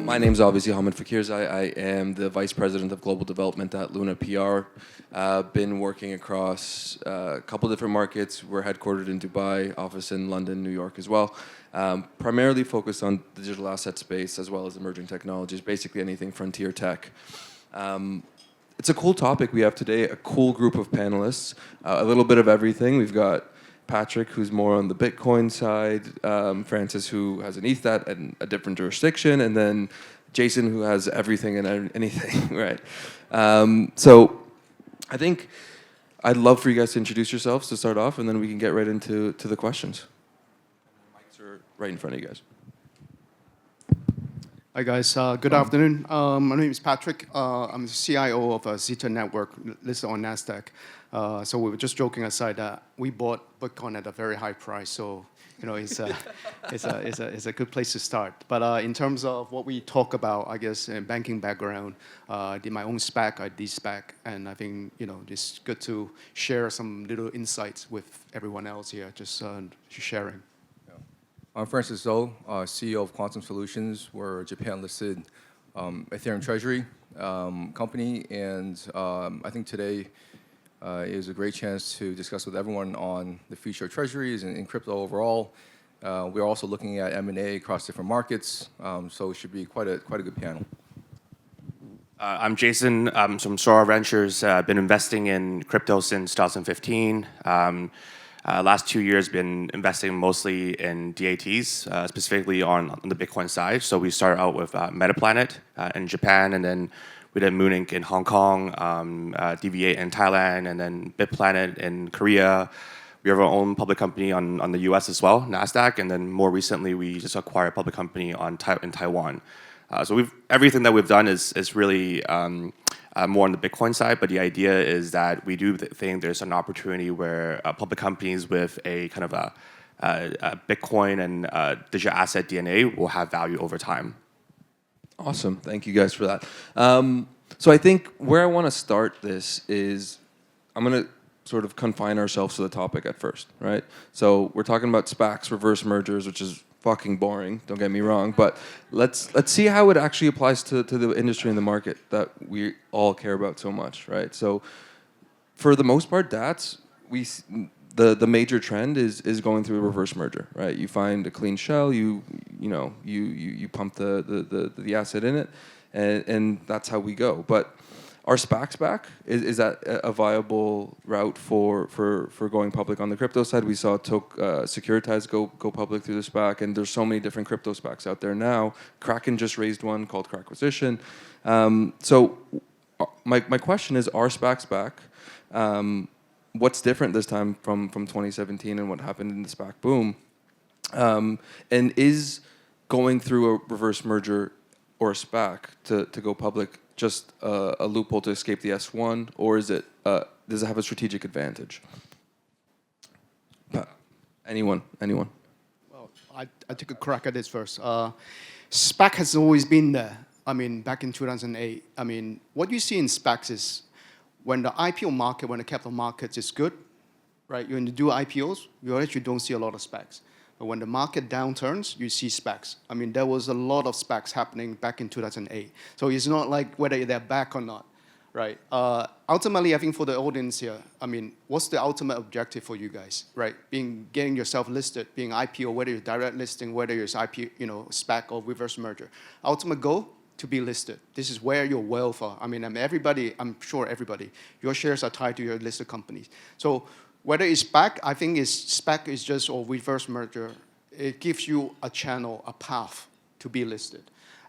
My name's obviously Hamid Fakirs. I am the Vice President of Global Development at Luna PR. Been working across a couple different markets. We're headquartered in Dubai, office in London, New York as well. Primarily focused on the digital asset space as well as emerging technologies, basically anything frontier tech. It's a cool topic we have today, a cool group of panelists, a little bit of everything. We've got Patrick, who's more on the Bitcoin side, Francis, who has an ETH and a different jurisdiction, and then Jason, who has everything and anything, right? So I think I'd love for you guys to introduce yourselves to start off, and then we can get right into the questions. Mics are right in front of you guys. Hi guys, good afternoon. My name is Patrick. I'm the CIO of Zeta Network, listed on NASDAQ. So we were just joking aside that we bought Bitcoin at a very high price, so it's a good place to start. But in terms of what we talk about, I guess in banking background, I did my own SPAC, I did SPAC, and I think it's good to share some little insights with everyone else here, just sharing. I'm Francis Zhou, CEO of Quantum Solutions. We're a Japan-listed Ethereum treasury company, and I think today is a great chance to discuss with everyone on the future of treasuries and crypto overall. We're also looking at M&A across different markets, so it should be quite a good panel. I'm Jason. I'm from Sora Ventures. I've been investing in crypto since 2015. Last 2 years, been investing mostly in DATs, specifically on the Bitcoin side. So we started out with Metaplanet in Japan, and then we did Moon Inc. in Hong Kong, DV8 in Thailand, and then BitPlanet in Korea. We have our own public company on the US as well, NASDAQ, and then more recently we just acquired a public company in Taiwan. So everything that we've done is really more on the Bitcoin side, but the idea is that we do think there's an opportunity where public companies with a kind of a Bitcoin and digital asset DNA will have value over time. Awesome. Thank you guys for that. So I think where I want to start this is I'm going to sort of confine ourselves to the topic at first, right? So we're talking about SPACs, reverse mergers, which is fucking boring, don't get me wrong, but let's see how it actually applies to the industry and the market that we all care about so much, right? So for the most part, DATs, the major trend is going through a reverse merger, right? You find a clean shell, you pump the asset in it, and that's how we go. But are SPACs back? Is that a viable route for going public on the crypto side? We saw Securitize go public through the SPAC, and there's so many different crypto SPACs out there now. Kraken just raised one called Cracquisition. So my question is, are SPACs back? What's different this time from 2017 and what happened in the SPAC boom? And is going through a reverse merger or a SPAC to go public just a loophole to escape the S1, or is it does it have a strategic advantage? Anyone? Well, I took a crack at this first. SPAC has always been there. I mean, back in 2008. I mean, what you see in SPACs is when the IPO market, when the capital markets is good, right? When you do IPOs, you actually don't see a lot of SPACs. But when the market downturns, you see SPACs. I mean, there was a lot of SPACs happening back in 2008. So it's not like whether they're back or not, right? Ultimately, I think for the audience here, I mean, what's the ultimate objective for you guys, right? Getting yourself listed, being IPO, whether you're direct listing, whether it's IPO, SPAC or reverse merger. Ultimate goal, to be listed. This is where your wealth are. I mean, I'm sure everybody, your shares are tied to your listed companies. So whether it's SPAC, I think SPAC is just, or reverse merger, it gives you a channel, a path to be listed.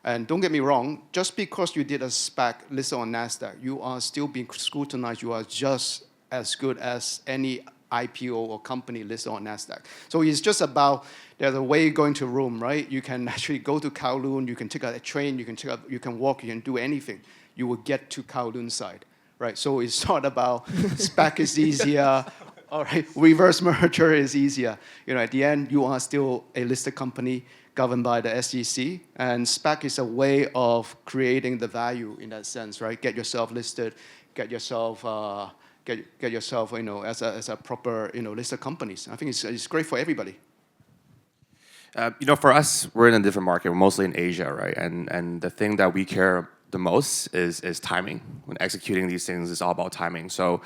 And don't get me wrong, just because you did a SPAC listed on NASDAQ, you are still being scrutinized. You are just as good as any IPO or company listed on NASDAQ. So it's just about, there's a way going to Rome, right? You can actually go to Kowloon, you can take a train, you can walk, you can do anything. You will get to Kowloon side, right? So it's not about SPAC is easier, all right, reverse merger is easier. At the end, you are still a listed company governed by the SEC, and SPAC is a way of creating the value in that sense, right? Get yourself listed, get yourself, as a proper, listed companies. I think it's great for everybody. For us, we're in a different market. We're mostly in Asia, right? And the thing that we care the most is timing. When executing these things, it's all about timing. So,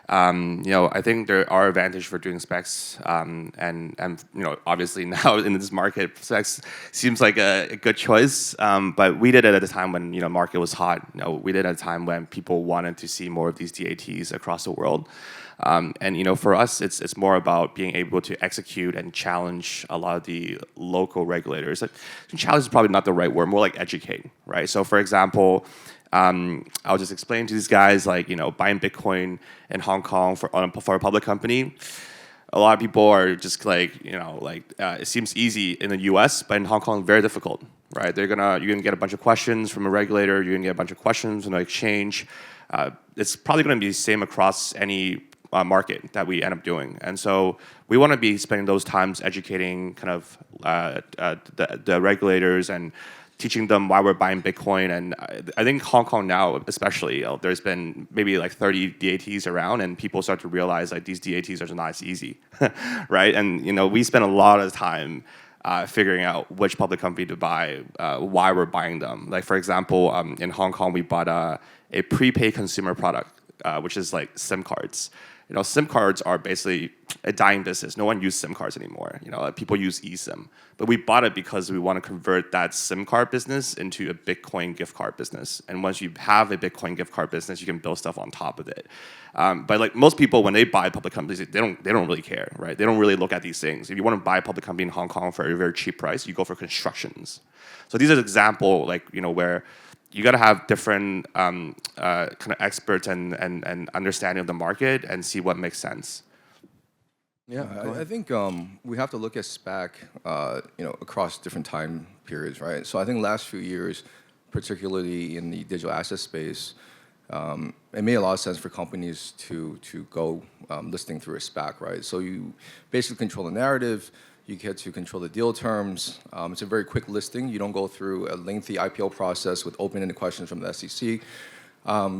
I think there are advantages for doing specs, and obviously now in this market, specs seems like a good choice. But we did it at a time when market was hot. We did it at a time when people wanted to see more of these DATs across the world. And for us, it's more about being able to execute and challenge a lot of the local regulators. Challenge is probably not the right word, more like educate, right? So for example, I'll just explain to these guys, like, buying Bitcoin in Hong Kong for a public company. A lot of people are just like, it seems easy in the US, but in Hong Kong, very difficult, right? You're gonna get a bunch of questions from a regulator, you're gonna get a bunch of questions from an exchange. It's probably gonna be the same across any market that we end up doing. And so we want to be spending those times educating kind of the regulators and teaching them why we're buying Bitcoin. And I think Hong Kong now, especially, there's been maybe like 30 DATs around, and people start to realize like these DATs are not as easy, right? And we spend a lot of time figuring out which public company to buy, why we're buying them. Like for example, in Hong Kong, we bought a prepaid consumer product, which is like SIM cards. SIM cards are basically a dying business. No one uses SIM cards anymore. People use eSIM. But we bought it because we want to convert that SIM card business into a Bitcoin gift card business. And once you have a Bitcoin gift card business, you can build stuff on top of it. But like most people, when they buy public companies, they don't really care, right? They don't really look at these things. If you want to buy a public company in Hong Kong for a very cheap price, you go for constructions. So these are examples, like where you got to have different kind of experts and understanding of the market and see what makes sense. Yeah, I think we have to look at SPAC, across different time periods, right? So I think last few years, particularly in the digital asset space, it made a lot of sense for companies to go listing through a SPAC, right? So you basically control the narrative. You get to control the deal terms. It's a very quick listing. You don't go through a lengthy IPO process with open-ended questions from the SEC.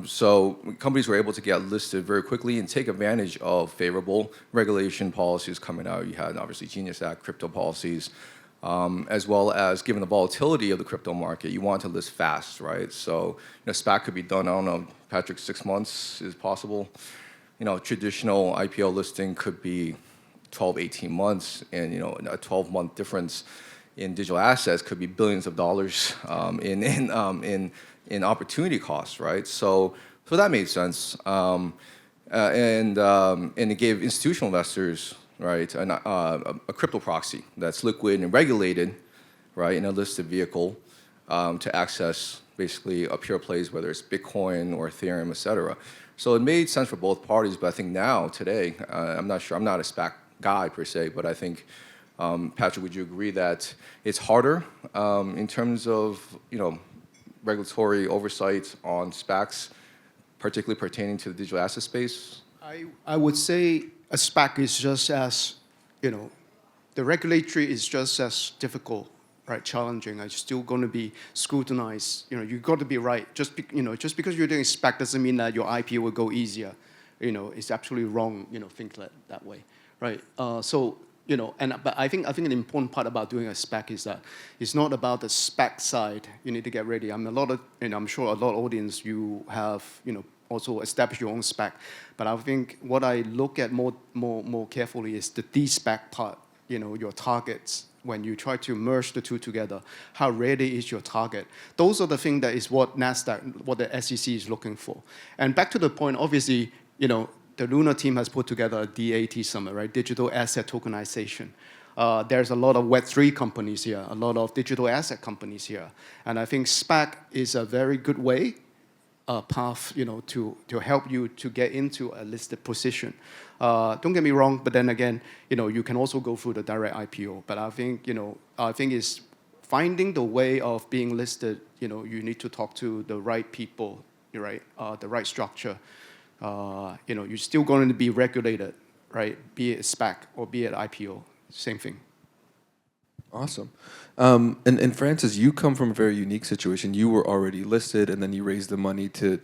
So companies were able to get listed very quickly and take advantage of favorable regulation policies coming out. You had obviously Genius Act, crypto policies, as well as given the volatility of the crypto market, you want to list fast, right? So SPAC could be done, I don't know, Patrick, 6 months is possible. Traditional IPO listing could be 12, 18 months, and a 12-month difference in digital assets could be billions of dollars in opportunity costs, right? So that made sense, and it gave institutional investors, right, a crypto proxy that's liquid and regulated, right, in a listed vehicle to access basically a pure plays, whether it's Bitcoin or Ethereum, et cetera. So it made sense for both parties, but I think now, today, I'm not sure, I'm not a SPAC guy per se, but I think, Patrick, would you agree that it's harder in terms of regulatory oversight on SPACs, particularly pertaining to the digital asset space? I would say a SPAC is just as, the regulatory is just as difficult, right? Challenging. It's still going to be scrutinized. You got to be right. Just because you're doing SPAC doesn't mean that your IPO will go easier. It's absolutely wrong. Think that way. Right. But I think an important part about doing a SPAC is that it's not about the SPAC side. You need to get ready. I'm sure a lot of audience you have also established your own SPAC. But I think what I look at more carefully is the de-SPAC part. Your targets when you try to merge the two together. How ready is your target? Those are the things that is what NASDAQ, what the SEC is looking for. And back to the point, obviously, the Luna team has put together a DAT Summit, right? Digital asset tokenization. There's a lot of Web3 companies here, a lot of digital asset companies here. And I think SPAC is a very good way, path, to help you to get into a listed position. Don't get me wrong, but then again, you can also go through the direct IPO. But I think it's finding the way of being listed. You need to talk to the right people, right? The right structure. You're still going to be regulated, right? Be it SPAC or be it IPO, same thing. Awesome. And Francis, you come from a very unique situation. You were already listed, and then you raised the money to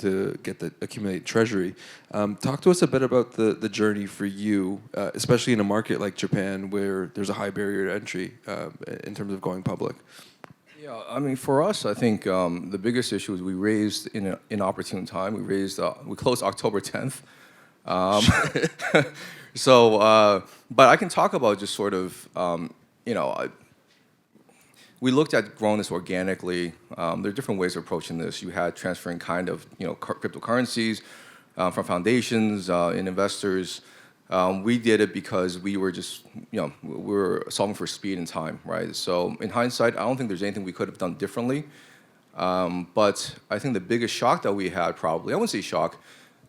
get the accumulate treasury. Talk to us a bit about the journey for you, especially in a market like Japan, where there's a high barrier to entry in terms of going public. Yeah, I mean, for us, I think the biggest issue is we raised in an opportune time. We closed October 10th. But I can talk about just sort of, we looked at growing this organically. There are different ways of approaching this. You had transferring kind of, cryptocurrencies from foundations and investors. We did it because we were just, we were solving for speed and time, right? So in hindsight, I don't think there's anything we could have done differently. But I think the biggest shock that we had probably, I wouldn't say shock,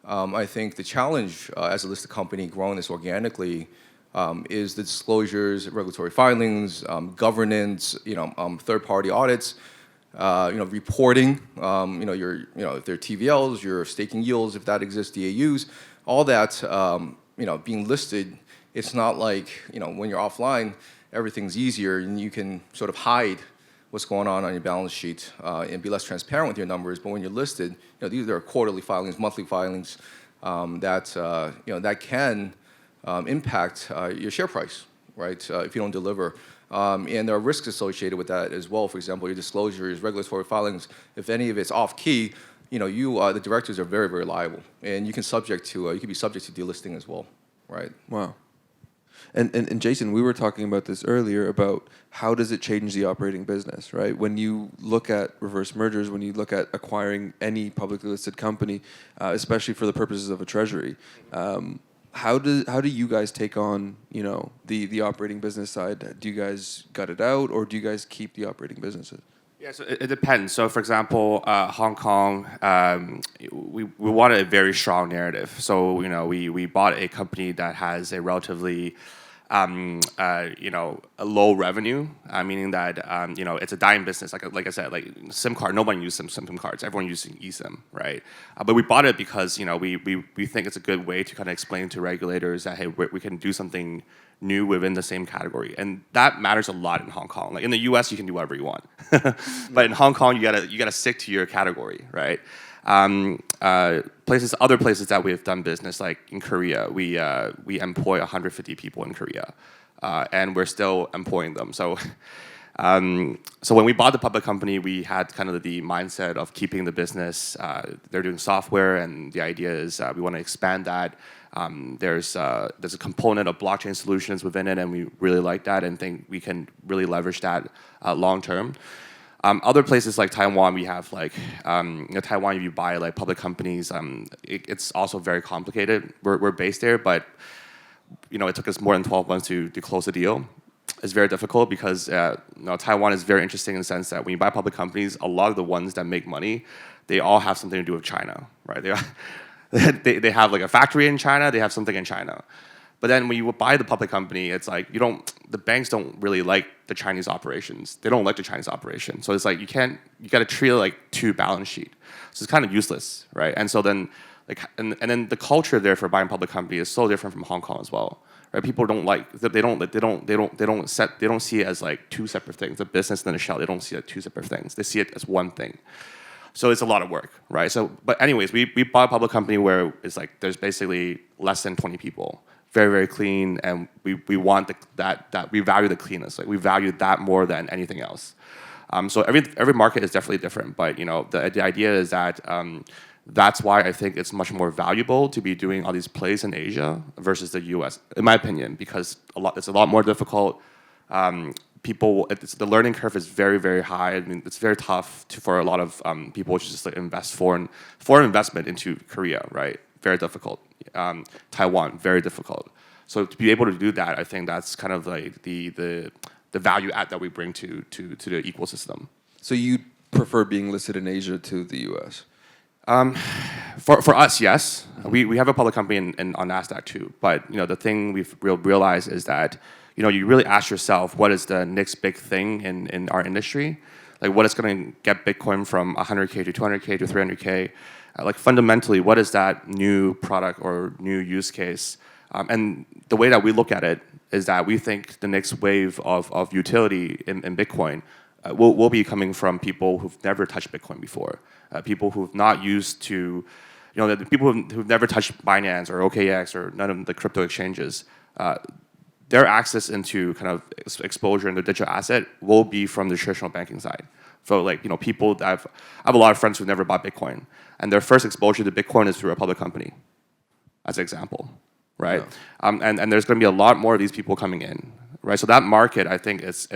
I think the challenge as a listed company growing this organically is the disclosures, regulatory filings, governance, third-party audits, reporting, if they're TVLs, your staking yields, if that exists, DAUs, all that, being listed. It's not like when you're offline, everything's easier and you can sort of hide what's going on your balance sheet and be less transparent with your numbers. But when you're listed, these are quarterly filings, monthly filings that can impact your share price, right? If you don't deliver. And there are risks associated with that as well. For example, your disclosures, regulatory filings, if any of it's off key, the directors are very, very liable. And you can be subject to delisting as well, right? Wow. And Jason, we were talking about this earlier about how does it change the operating business, right? When you look at reverse mergers, when you look at acquiring any publicly listed company, especially for the purposes of a treasury, how do you guys take on the operating business side? Do you guys gut it out, or do you guys keep the operating businesses? Yeah, so it depends. So, for example, Hong Kong, we wanted a very strong narrative. So, we bought a company that has a relatively, a low revenue, meaning that it's a dying business. Like I said, like SIM card, nobody uses SIM cards. Everyone using eSIM, right? But we bought it because we think it's a good way to kind of explain to regulators that hey, we can do something new within the same category, and that matters a lot in Hong Kong. Like in the U.S., you can do whatever you want, but in Hong Kong, you gotta stick to your category, right? Other places that we have done business, like in Korea, we employ 150 people in Korea, and we're still employing them. So, so when we bought the public company, we had kind of the mindset of keeping the business. They're doing software, and the idea is we want to expand that. There's a component of blockchain solutions within it, and we really like that and think we can really leverage that long term. Other places like Taiwan, we have Taiwan. If you buy like public companies, it's also very complicated. We're based there, but it took us more than 12 months to close the deal. It's very difficult because Taiwan is very interesting in the sense that when you buy public companies, a lot of the ones that make money, they all have something to do with China, right? They have like a factory in China, they have something in China. But then when you buy the public company, it's like the banks don't really like the Chinese operations. They don't like the Chinese operation. So it's like you got to treat it like two balance sheet. So it's kind of useless, right? And so then and then the culture there for buying public company is so different from Hong Kong as well. Right? People don't see it as like two separate things. The business and the shell, they don't see it as two separate things. They see it as one thing. So it's a lot of work, right? So, but anyways, we bought a public company where it's like there's basically less than 20 people, very, very clean, and we want that we value the cleanness. Like we value that more than anything else. So every market is definitely different, but the idea is that that's why I think it's much more valuable to be doing all these plays in Asia versus the U.S. in my opinion, because it's a lot more difficult. The learning curve is very, very high. I mean, it's very tough for a lot of people to just invest foreign investment into Korea, right? Very difficult. Taiwan, very difficult. So to be able to do that, I think that's kind of like the value add that we bring to the ecosystem. So you prefer being listed in Asia to the U.S.? For us, yes. We have a public company on NASDAQ too. But the thing we've realized is that you really ask yourself, what is the next big thing in our industry? Like, what is going to get Bitcoin from 100K to 200K to 300K? Like, fundamentally, what is that new product or new use case And the way that we look at it is that we think the next wave of utility in Bitcoin will be coming from people who've never touched Bitcoin before, people who've not used to, the people who've never touched Binance or OKX or none of the crypto exchanges. Their access into kind of exposure in the digital asset will be from the traditional banking side. So people that I have a lot of friends who've never bought Bitcoin, and their first exposure to Bitcoin is through a public company, as an example, right? Yeah. And there's going to be a lot more of these people coming in, right? So that market, I think, it's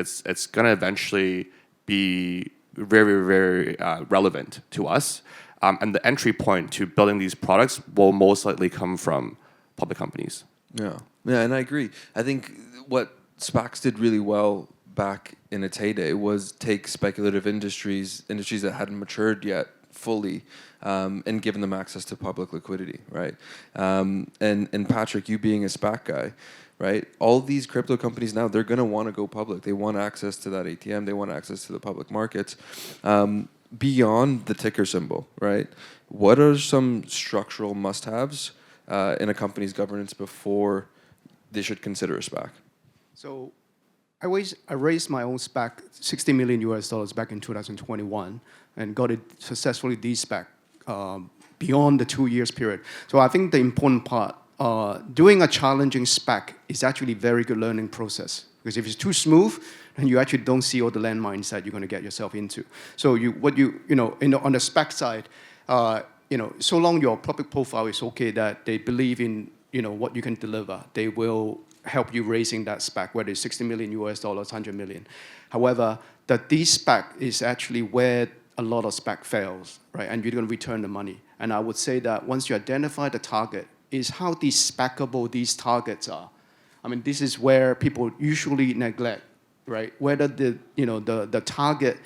going to eventually be very, very relevant to us. And the entry point to building these products will most likely come from public companies. Yeah, and I agree. I think what SPACs did really well back in its heyday was take speculative industries that hadn't matured yet fully, and given them access to public liquidity, right? And Patrick, you being a SPAC guy, right? All these crypto companies now, they're going to want to go public. They want access to that ATM. They want access to the public markets. Beyond the ticker symbol, right? What are some structural must-haves in a company's governance before they should consider a SPAC? So I raised my own SPAC, $60 million back in 2021, and got it successfully de-SPAC beyond the 2 years period. So I think the important part, doing a challenging SPAC is actually a very good learning process. Because if it's too smooth, then you actually don't see all the landmines that you're going to get yourself into. So on the SPAC side, so long your public profile is okay that they believe in what you can deliver, they will help you raising that SPAC, whether it's $60 million, $100 million. However, the de-SPAC is actually where a lot of SPAC fails, right? And you're going to return the money. And I would say that once you identify the target, is how de-SPACable these targets are. I mean, this is where people usually neglect, right? Whether the target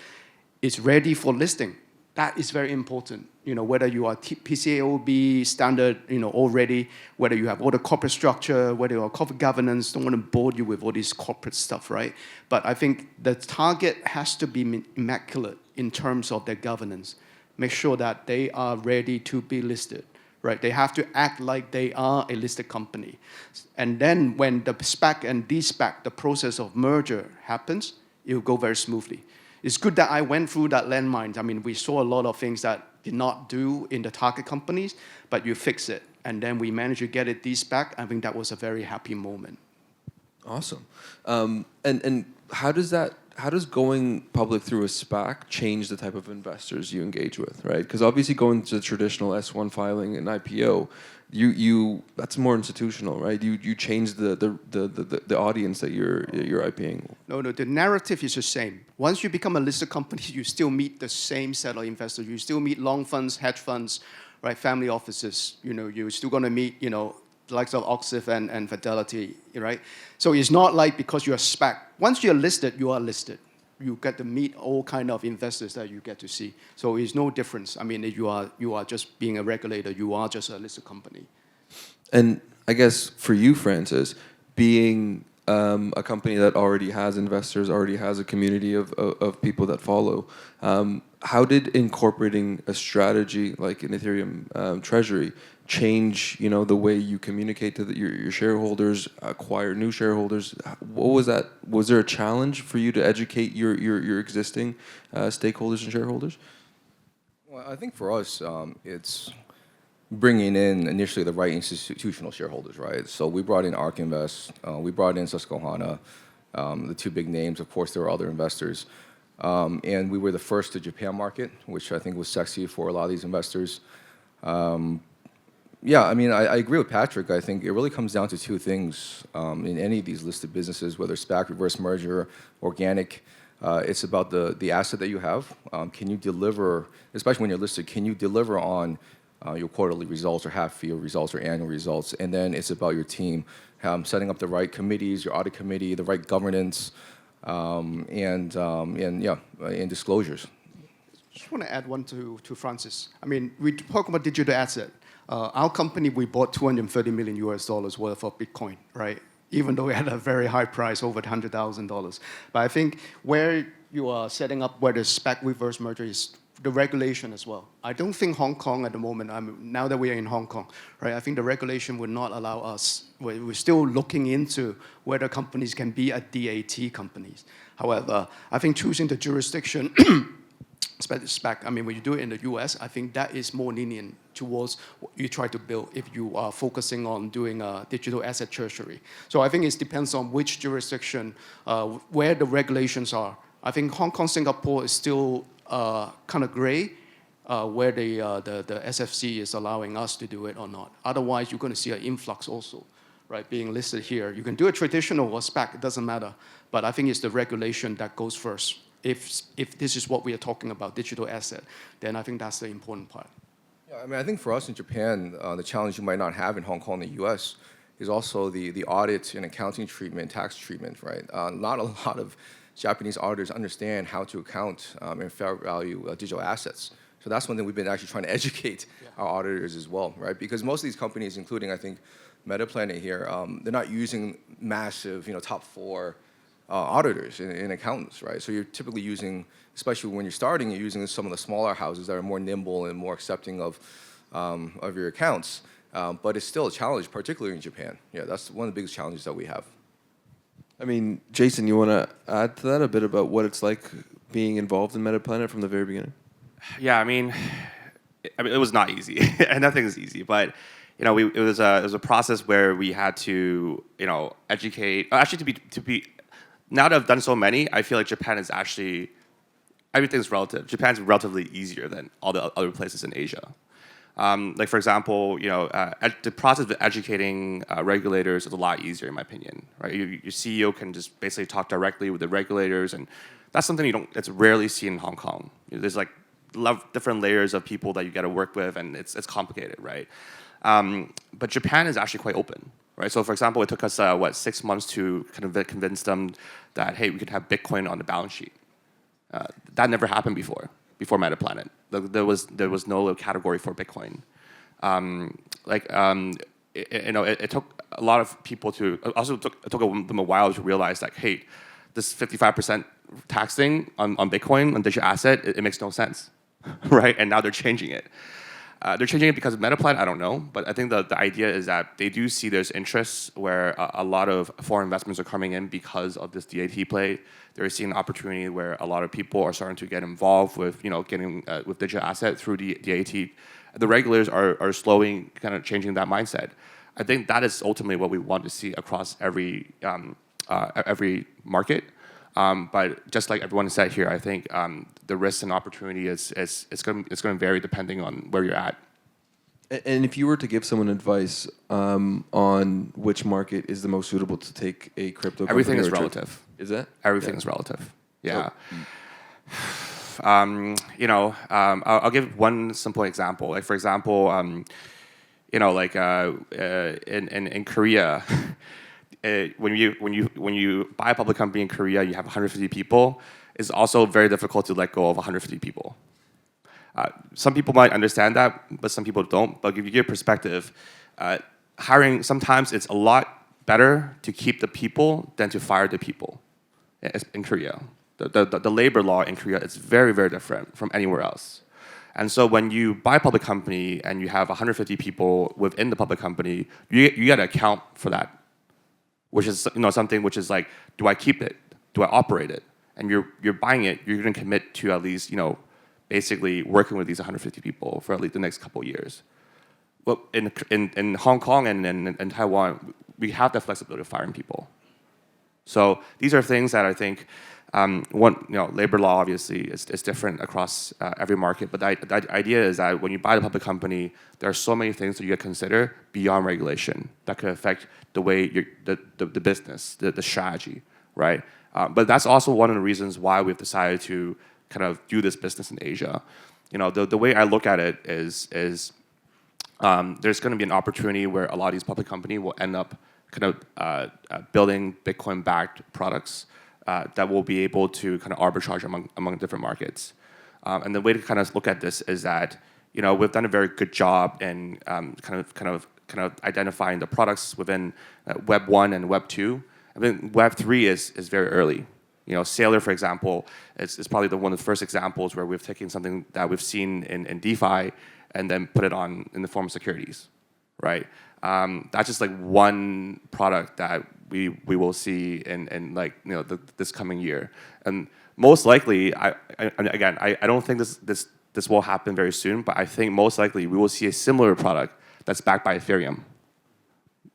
is ready for listing. That is very important. Whether you are PCAOB standard, already, whether you have all the corporate structure, whether you are corporate governance, don't want to bore you with all this corporate stuff, right? But I think the target has to be immaculate in terms of their governance. Make sure that they are ready to be listed, right? They have to act like they are a listed company. And then when the SPAC and de-SPAC, the process of merger happens, it will go very smoothly. It's good that I went through that landmine. I mean, we saw a lot of things that did not do in the target companies, but you fix it. And then we managed to get it de-SPAC. I think that was a very happy moment. Awesome. And how does going public through a SPAC change the type of investors you engage with, right? Because obviously going to the traditional S1 filing and IPO, you that's more institutional, right? You change the audience that you're IPing. No, the narrative is the same. Once you become a listed company, you still meet the same set of investors. You still meet long funds, hedge funds, right? Family offices. You're still going to meet, the likes of Oxif and Fidelity, right? So it's not like because you're a SPAC. Once you're listed, you are listed. You get to meet all kind of investors that you get to see. So it's no difference. I mean, you are just being a regulator. You are just a listed company. And I guess for you, Francis, being a company that already has investors, already has a community of people that follow, how did incorporating a strategy like an Ethereum treasury change, the way you communicate to your shareholders, acquire new shareholders? What was that? Was there a challenge for you to educate your existing stakeholders and shareholders? Well, I think for us, it's bringing in initially the right institutional shareholders, right? So we brought in ARK Invest, we brought in Susquehanna, the two big names. Of course, there were other investors. And we were the first to Japan market, which I think was sexy for a lot of these investors. Yeah, I mean, I agree with Patrick. I think it really comes down to two things in any of these listed businesses, whether SPAC, reverse merger, organic. It's about the asset that you have. Can you deliver, especially when you're listed, can you deliver on your quarterly results or half-year results or annual results? And then it's about your team, setting up the right committees, your audit committee, the right governance, and disclosures. Just want to add one to Francis. I mean, we talk about digital asset. Our company, we bought $230 million worth of Bitcoin, right? Even though we had a very high price, over $100,000. But I think where you are setting up where the SPAC reverse merger is the regulation as well. I don't think Hong Kong at the moment, now that we are in Hong Kong, right, I think the regulation would not allow us, we're still looking into whether companies can be a DAT companies. However, I think choosing the jurisdiction, SPAC, I mean, when you do it in the US, I think that is more lenient towards what you try to build if you are focusing on doing a digital asset treasury. So I think it depends on which jurisdiction, where the regulations are. I think Hong Kong, Singapore is still kind of gray, where the SFC is allowing us to do it or not. Otherwise, you're going to see an influx also, right, being listed here. You can do a traditional or SPAC, it doesn't matter. But I think it's the regulation that goes first. If this is what we are talking about, digital asset, then I think that's the important part. Yeah, I mean, I think for us in Japan, the challenge you might not have in Hong Kong and the US is also the audit and accounting treatment, tax treatment, right? Not a lot of Japanese auditors understand how to account and fair value digital assets. So that's one thing we've been actually trying to educate our auditors as well, right? Because most of these companies, including I think Metaplanet here, they're not using massive, top 4 auditors and accountants, right? So you're typically using, especially when you're starting, you're using some of the smaller houses that are more nimble and more accepting of your accounts. But it's still a challenge, particularly in Japan. Yeah, that's one of the biggest challenges that we have. I mean, Jason, you want to add to that a bit about what it's like being involved in Metaplanet from the very beginning? Yeah, I mean, it was not easy, and nothing is easy. But it was a process where we had to educate. Actually, to be now that I've done so many, I feel like Japan is actually everything's relative. Japan's relatively easier than all the other places in Asia. Like for example, the process of educating regulators is a lot easier in my opinion. Right, your CEO can just basically talk directly with the regulators, and that's something it's rarely seen in Hong Kong. There's like different layers of people that you got to work with, and it's complicated, right? But Japan is actually quite open, right? So for example, it took us 6 months to kind of convince them that hey, we could have Bitcoin on the balance sheet. That never happened before Metaplanet. There was no category for Bitcoin. It took a lot of people to. Also, it took them a while to realize like, hey, this 55% tax thing on Bitcoin, on digital asset, it makes no sense, right? And now they're changing it. They're changing it because of Metaplanet, I don't know. But I think the idea is that they do see there's interests where a lot of foreign investments are coming in because of this DAT play. They're seeing an opportunity where a lot of people are starting to get involved with, getting with digital asset through the DAT. The regulators are slowly kind of changing that mindset. I think that is ultimately what we want to see across every market. But just like everyone said here, I think the risk and opportunity is going to vary depending on where you're at. And if you were to give someone advice on which market is the most suitable to take a crypto, everything is relative. Is that everything is relative? Yeah. I'll give one simple example. Like for example, in Korea. When you buy a public company in Korea, you have 150 people. It's also very difficult to let go of 150 people. Some people might understand that, but some people don't. But if you give perspective, hiring sometimes it's a lot better to keep the people than to fire the people. In Korea, the labor law in Korea is very, very different from anywhere else. And so when you buy a public company and you have 150 people within the public company, you got to account for that. Which is something which is like, do I keep it? Do I operate it? And you're buying it. You're going to commit to at least basically working with these 150 people for at least the next couple of years. Well, in Hong Kong and in Taiwan, we have that flexibility of firing people. So these are things that I think labor law obviously is different across every market. But the idea is that when you buy the public company, there are so many things that you got to consider beyond regulation that could affect the way the business, the strategy, right? But that's also one of the reasons why we've decided to kind of do this business in Asia. The way I look at it is there's going to be an opportunity where a lot of these public companies will end up kind of building Bitcoin-backed products that will be able to kind of arbitrage among different markets. And the way to kind of look at this is that we've done a very good job in kind of identifying the products within Web 1 and Web 2. I think Web 3 is very early. Sailor, for example, is probably one of the first examples where we've taken something that we've seen in DeFi and then put it on in the form of securities, right? That's just like one product that we will see in this coming year, and most likely, I don't think this will happen very soon, but I think most likely we will see a similar product that's backed by Ethereum,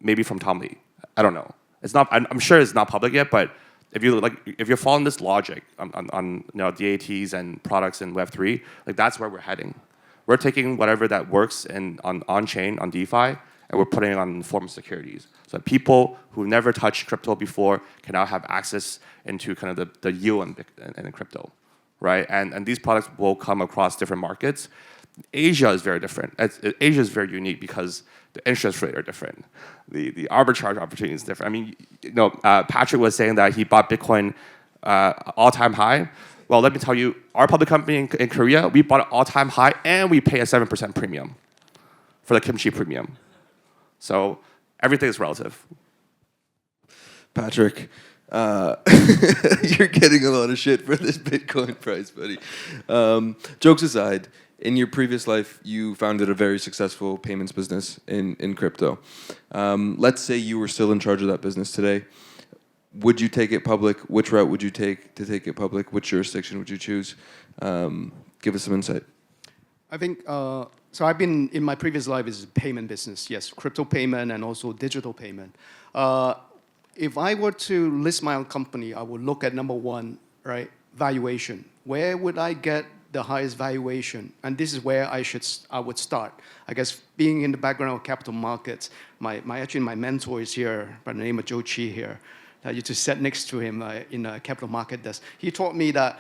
maybe from Tom Lee. I don't know. It's not. I'm sure it's not public yet, but if you're following this logic on DATs and products in Web3, like that's where we're heading. We're taking whatever that works on chain on DeFi, and we're putting it on the form of securities. So that people who never touched crypto before can now have access into kind of the yield in crypto, right? And these products will come across different markets. Asia is very different. Asia is very unique because the interest rate are different. The arbitrage opportunity is different. I mean, Patrick was saying that he bought Bitcoin all-time high. Well, let me tell you, our public company in Korea, we bought it all-time high, and we pay a 7% premium for the kimchi premium. So everything is relative. Patrick, you're getting a lot of shit for this Bitcoin price, buddy. Jokes aside, in your previous life, you founded a very successful payments business in crypto. Let's say you were still in charge of that business today. Would you take it public? Which route would you take to take it public? Which jurisdiction would you choose? Give us some insight. I think, so I've been, in my previous life, is payment business, yes, crypto payment and also digital payment. If I were to list my own company, I would look at number one, right, valuation. Where would I get the highest valuation? And this is where I would start. I guess being in the background of capital markets, my mentor is here by the name of Joe Chi here. I used to sit next to him in a capital market desk. He taught me that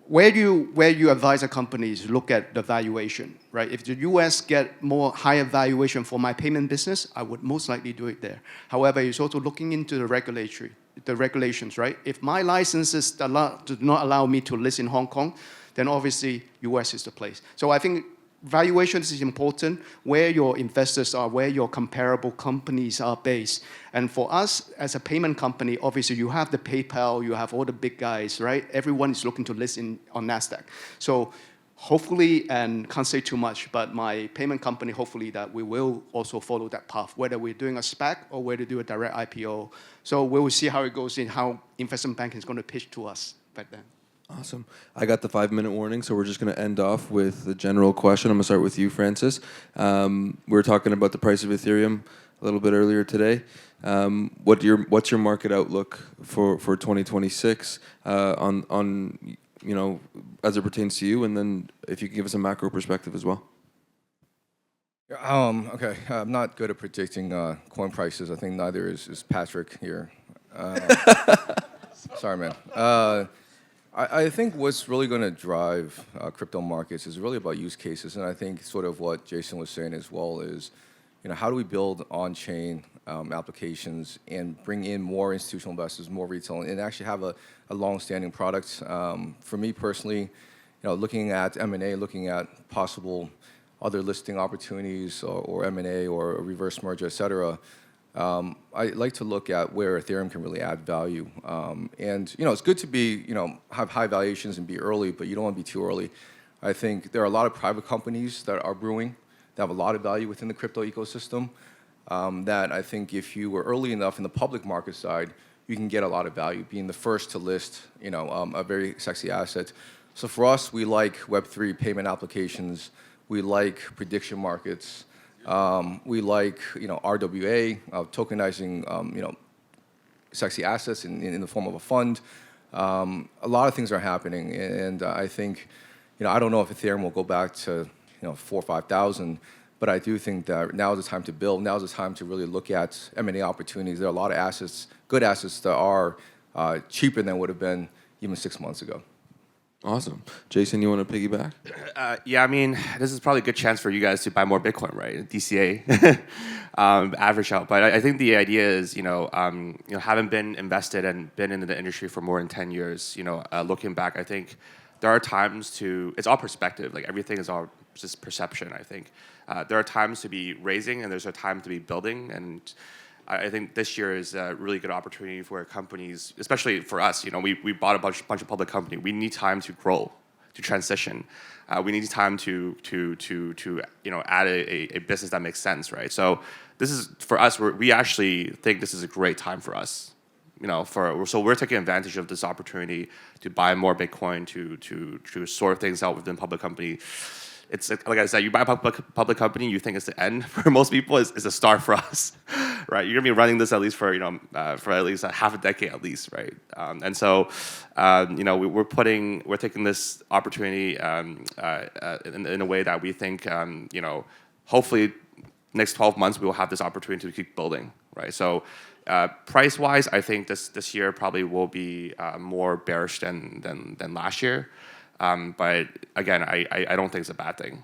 where you advise a company is look at the valuation, right? If the US get more higher valuation for my payment business, I would most likely do it there. However, it's also looking into the regulations, right? If my licenses do not allow me to list in Hong Kong, then obviously US is the place. So I think valuation is important, where your investors are, where your comparable companies are based. And for us, as a payment company, obviously you have the PayPal, you have all the big guys, right? Everyone is looking to list on NASDAQ. So hopefully, and can't say too much, but my payment company, hopefully that we will also follow that path, whether we're doing a SPAC or whether to do a direct IPO. So we will see how it goes in, how investment banking is going to pitch to us back then. Awesome. I got the 5-minute warning, so we're just going to end off with the general question. I'm going to start with you, Francis. We were talking about the price of Ethereum a little bit earlier today. What's your market outlook for 2026 on as it pertains to you, and then if you can give us a macro perspective as well. Okay, I'm not good at predicting coin prices. I think neither is Patrick here. Sorry, man. I think what's really going to drive crypto markets is really about use cases, and I think sort of what Jason was saying as well is, how do we build on-chain applications and bring in more institutional investors, more retail, and actually have a long-standing product. For me personally, looking at M&A, looking at possible other listing opportunities or M&A or a reverse merger, et cetera. I like to look at where Ethereum can really add value. And it's good to be, have high valuations and be early, but you don't want to be too early. I think there are a lot of private companies that are brewing that have a lot of value within the crypto ecosystem. That I think if you were early enough in the public market side, you can get a lot of value, being the first to list, a very sexy asset. So for us, we like Web3 payment applications. We like prediction markets. We like, RWA, tokenizing, sexy assets in the form of a fund. A lot of things are happening, and I think, I don't know if Ethereum will go back to, 4,000 or 5,000, but I do think that now is the time to build. Now is the time to really look at M&A opportunities. There are a lot of assets, good assets that are cheaper than would have been even 6 months ago. Awesome. Jason, you want to piggyback? Yeah, I mean, this is probably a good chance for you guys to buy more Bitcoin, right? DCA, average out. But I think the idea is, having been invested and been in the industry for more than 10 years, looking back, I think there are times to, it's all perspective. Like everything is all just perception, I think. There are times to be raising and there's a time to be building. And I think this year is a really good opportunity for companies, especially for us. You know, we bought a bunch of public company. We need time to grow, to transition. We need time to add a business that makes sense, right? So this is for us. We actually think this is a great time for us. You know, so we're taking advantage of this opportunity to buy more Bitcoin, to sort things out within public company. It's like I said, you buy a public company, you think it's the end. For most people, it's a start for us, right? You're gonna be running this at least for for at least a half a decade at least, right? And so, we're taking this opportunity in a way that we think, hopefully, next 12 months we will have this opportunity to keep building, right? So, price-wise, I think this year probably will be more bearish than last year. But again, I don't think it's a bad thing.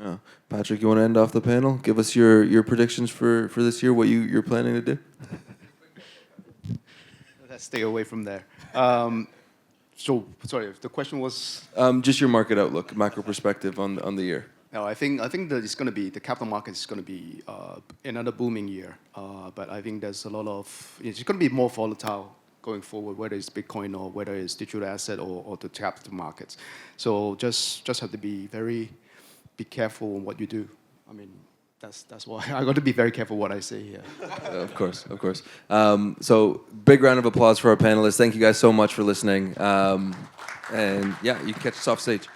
Yeah. Patrick, you want to end off the panel? Give us your predictions for this year, what you're planning to do? Let's stay away from there. So, sorry, the question was? Just your market outlook, macro perspective on the year. No, I think that it's going to be, the capital market is going to be another booming year. But I think there's a lot of, it's going to be more volatile going forward, whether it's Bitcoin or whether it's digital asset or the capital markets. So just have to be careful on what you do. I mean, that's why I got to be very careful what I say here. Of course. So big round of applause for our panelists. Thank you guys so much for listening. And yeah, you can catch us off stage.